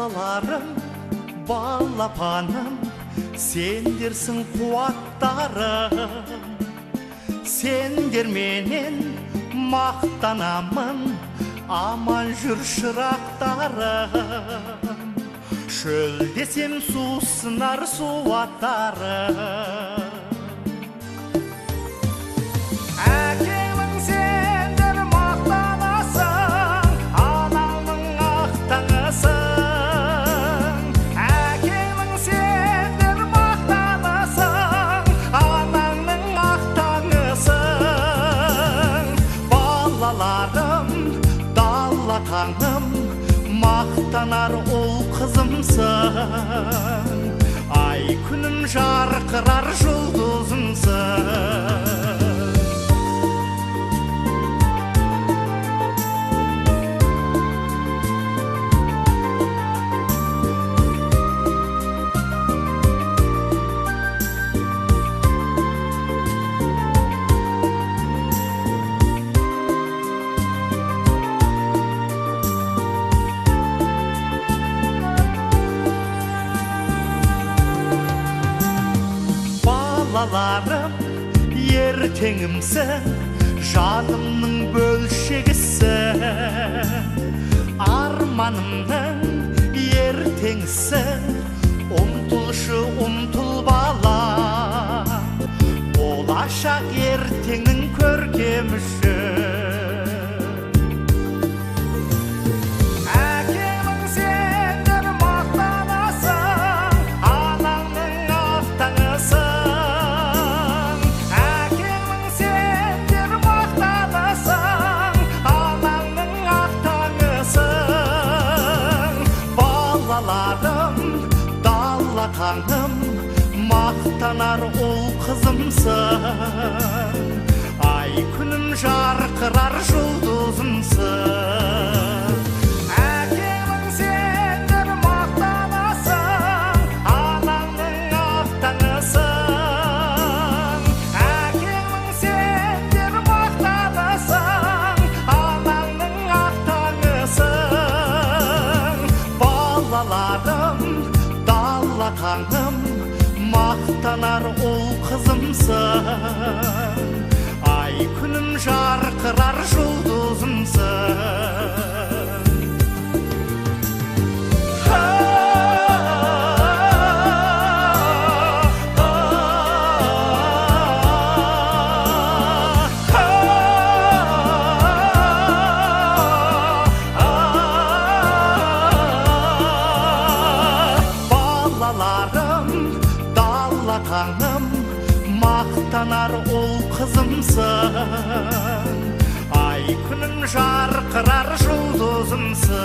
Балаларым, балапаным, сендерсің қуаттарым. Сендер менен мақтанамын, аман жүр шырақтарым. Шөл десем сусынар суаттарым. Әкеңнің сендер мақтанасың, анаңның ақтаңысың. Әкеңнің сендер мақтанасың, анаңның ақтаңысың. Балаларым, дала таңым, мақтанар ол қызымсың. Ай күнім жарқырар жұлдызымсың. Балаларым, ертеңімсің, жанымның бөлшегісің. Арманымның ертеңісің, ұмтылшы ұмтыл бала. Болашақ ертеңнің көркеміші. Таңым, мақтанар ол қызымсың. Ай күнім жарқырар жұлдызымсың. Әкеңнің сендер мақтанасың, анаңның ақтаңысың. Әкеңнің сендер мақтанасың, анаңның ақтаңысың. Балаларым, дала таңым, мақтанар ол қызымсың. Ай күнім жарқырар жұлдызымсың. Таңым, мақтанар ол қызымсың. Ай күнім жарқырар жұлдызымсың.